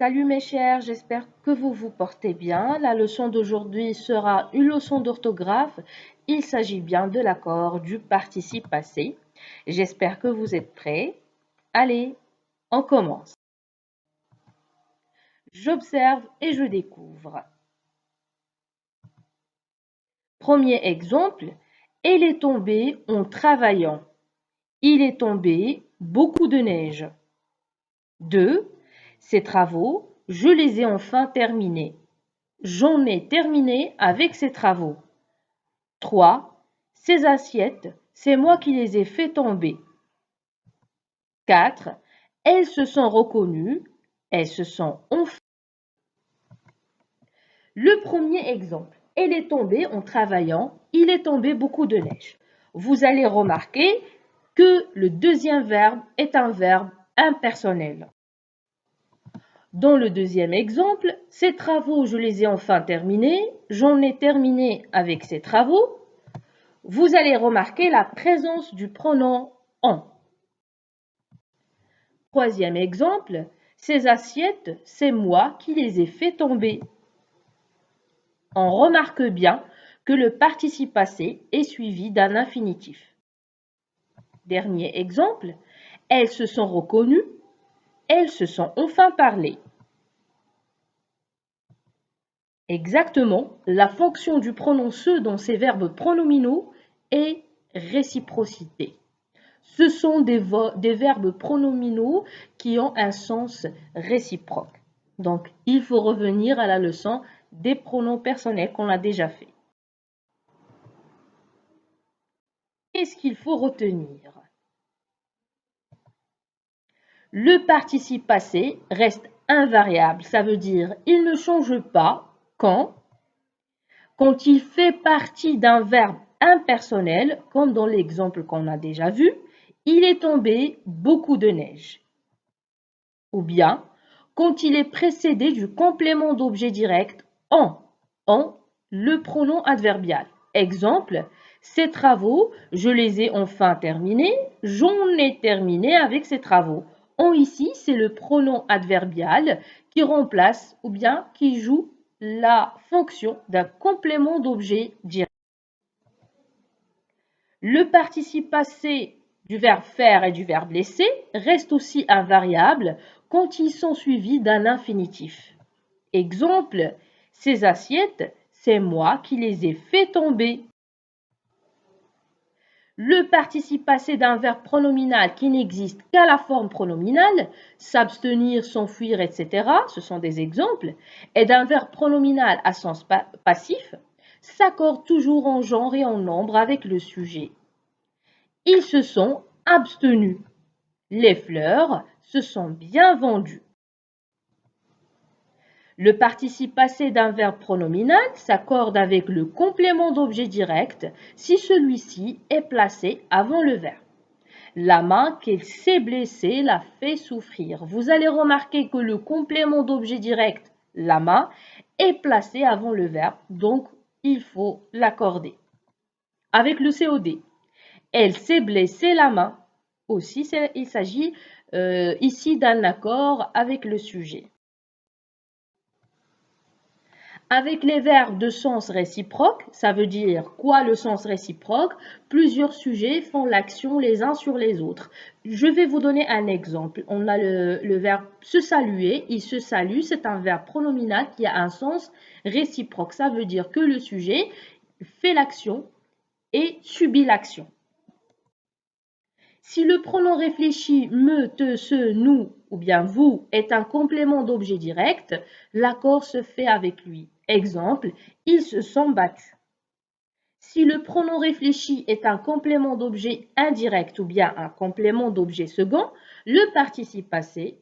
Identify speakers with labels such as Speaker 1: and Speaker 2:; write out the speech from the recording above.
Speaker 1: Salut mes chers, j'espère que vous vous portez bien. La leçon d'aujourd'hui sera une leçon d'orthographe. Il s'agit bien de l'accord du participe passé. J'espère que vous êtes prêts. Allez, on commence. J'observe et je découvre. Premier exemple, elle est tombée en travaillant. Il est tombé beaucoup de neige. 2. Ces travaux, je les ai enfin terminés. J'en ai terminé avec ces travaux. 3. Ces assiettes, c'est moi qui les ai fait tomber. 4. Elles se sont reconnues, elles se sont enfin. Le premier exemple, elle est tombée en travaillant, il est tombé beaucoup de neige. Vous allez remarquer que le deuxième verbe est un verbe impersonnel. Dans le deuxième exemple, ces travaux, je les ai enfin terminés, j'en ai terminé avec ces travaux. Vous allez remarquer la présence du pronom en. Troisième exemple, ces assiettes, c'est moi qui les ai fait tomber. On remarque bien que le participe passé est suivi d'un infinitif. Dernier exemple, elles se sont reconnues, elles se sont enfin parlé. Exactement, la fonction du pronom se dans ces verbes pronominaux est réciprocité. Ce sont des verbes pronominaux qui ont un sens réciproque. Donc, il faut revenir à la leçon des pronoms personnels qu'on a déjà fait. Qu'est-ce qu'il faut retenir? Le participe passé reste invariable. Ça veut dire il ne change pas quand il fait partie d'un verbe impersonnel, comme dans l'exemple qu'on a déjà vu, il est tombé beaucoup de neige. Ou bien, quand il est précédé du complément d'objet direct en le pronom adverbial. Exemple, ces travaux, je les ai enfin terminés, j'en ai terminé avec ces travaux. En ici, c'est le pronom adverbial qui remplace ou bien qui joue la fonction d'un complément d'objet direct. Le participe passé du verbe faire et du verbe laisser reste aussi invariable quand ils sont suivis d'un infinitif. Exemple, ces assiettes, c'est moi qui les ai fait tomber. Le participe passé d'un verbe pronominal qui n'existe qu'à la forme pronominale, s'abstenir, s'enfuir, etc., ce sont des exemples, et d'un verbe pronominal à sens passif, s'accorde toujours en genre et en nombre avec le sujet. Ils se sont abstenus. Les fleurs se sont bien vendues. Le participe passé d'un verbe pronominal s'accorde avec le complément d'objet direct si celui-ci est placé avant le verbe. La main qu'elle s'est blessée l'a fait souffrir. Vous allez remarquer que le complément d'objet direct, la main, est placé avant le verbe, donc il faut l'accorder. Avec le COD, elle s'est blessée la main. Aussi, il s'agit ici d'un accord avec le sujet. Avec les verbes de sens réciproque, ça veut dire quoi le sens réciproque? Plusieurs sujets font l'action les uns sur les autres. Je vais vous donner un exemple. On a le verbe se saluer. Il se salue, c'est un verbe pronominal qui a un sens réciproque. Ça veut dire que le sujet fait l'action et subit l'action. Si le pronom réfléchi me, te, ce, nous ou bien vous est un complément d'objet direct, l'accord se fait avec lui. Exemple, ils se sont battus. Si le pronom réfléchi est un complément d'objet indirect ou bien un complément d'objet second, le participe passé